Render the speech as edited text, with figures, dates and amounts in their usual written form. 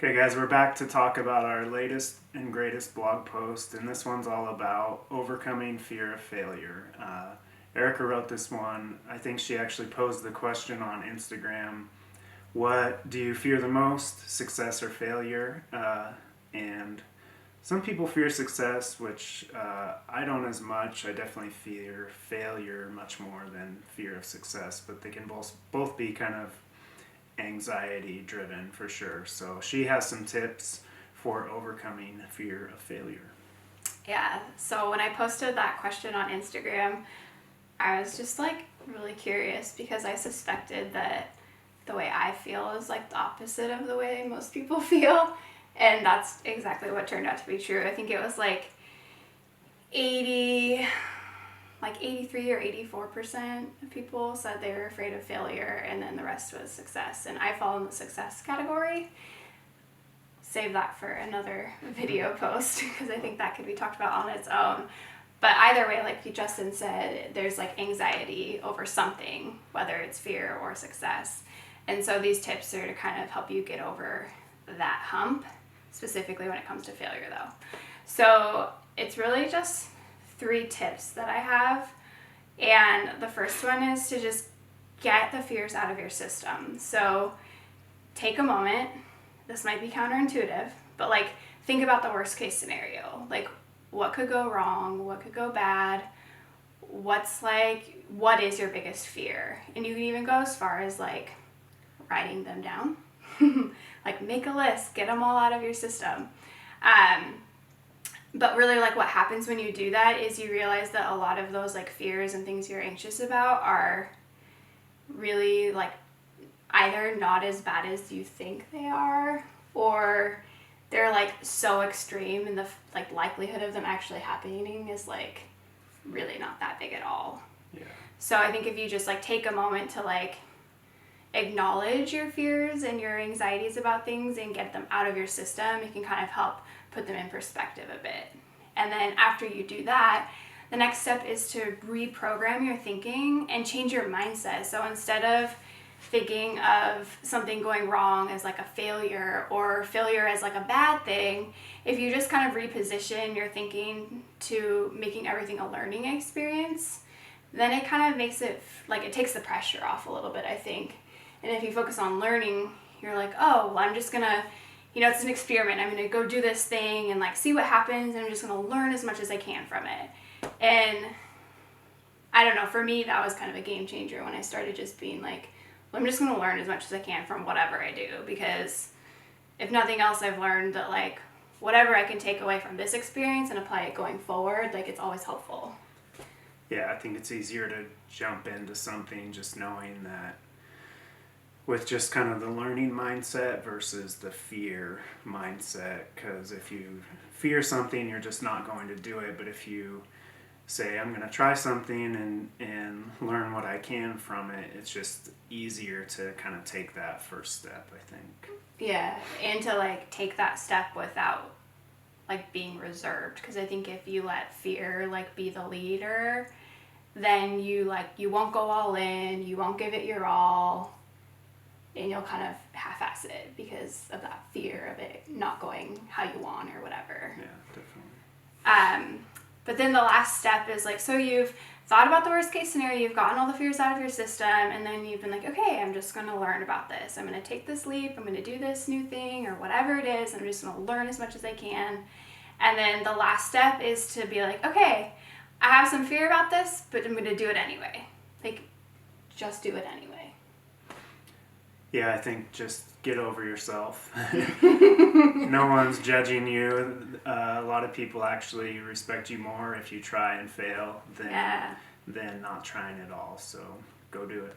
Okay, guys, we're back to talk about our latest and greatest blog post, and this one's all about overcoming fear of failure. Erica wrote this one. I think she actually posed the question on Instagram. What do you fear the most, success or failure? And some people fear success, which I don't as much. I definitely fear failure much more than fear of success, but they can both be kind of anxiety driven for sure. So she has some tips for overcoming fear of failure. Yeah, so when I posted that question on Instagram, I was just like really curious because I suspected that the way I feel is like the opposite of the way most people feel. And that's exactly what turned out to be true. I think it was like 83 or 84% of people said they were afraid of failure, and then the rest was success. And I fall in the success category. Save that for another video post because I think that could be talked about on its own. But either way, like Justin said, there's like anxiety over something, whether it's fear or success. And so these tips are to kind of help you get over that hump, specifically when it comes to failure though. So it's really just 3 tips that I have. And the first one is to just get the fears out of your system. So take a moment. This might be counterintuitive, but like think about the worst case scenario. Like what could go wrong? What could go bad? What is your biggest fear? And you can even go as far as like writing them down. Like make a list, get them all out of your system. But really like what happens when you do that is you realize that a lot of those like fears and things you're anxious about are really like either not as bad as you think they are, or they're like so extreme and the like likelihood of them actually happening is like really not that big at all. Yeah. So I think if you just like take a moment to like acknowledge your fears and your anxieties about things and get them out of your system, it can kind of help put them in perspective a bit. And then after you do that, the next step is to reprogram your thinking and change your mindset. So instead of thinking of something going wrong as like a failure or failure as like a bad thing, if you just kind of reposition your thinking to making everything a learning experience, then it kind of makes it like it takes the pressure off a little bit, I think. And if you focus on learning, you're like, oh, well, I'm just gonna, it's an experiment. I'm gonna go do this thing and like see what happens, and I'm just gonna learn as much as I can from it. And I don't know, for me, that was kind of a game changer when I started just being like, well, I'm just gonna learn as much as I can from whatever I do, because if nothing else, I've learned that like whatever I can take away from this experience and apply it going forward, like it's always helpful. Yeah, I think it's easier to jump into something just knowing that with just kind of the learning mindset versus the fear mindset, because if you fear something, you're just not going to do it. But if you say, I'm going to try something and learn what I can from it, it's just easier to kind of take that first step, I think. Yeah, and to like take that step without like being reserved, because I think if you let fear like be the leader, then you won't go all in, you won't give it your all, and you'll kind of half-ass it because of that fear of it not going how you want or whatever. Yeah, definitely. But then the last step is like, so you've thought about the worst case scenario, you've gotten all the fears out of your system, and then you've been like, okay, I'm just going to learn about this. I'm going to take this leap, I'm going to do this new thing or whatever it is, I'm just going to learn as much as I can. And then the last step is to be like, okay, I have some fear about this, but I'm going to do it anyway. Like, just do it anyway. Yeah, I think just get over yourself. No one's judging you. A lot of people actually respect you more if you try and fail than not trying at all. So go do it.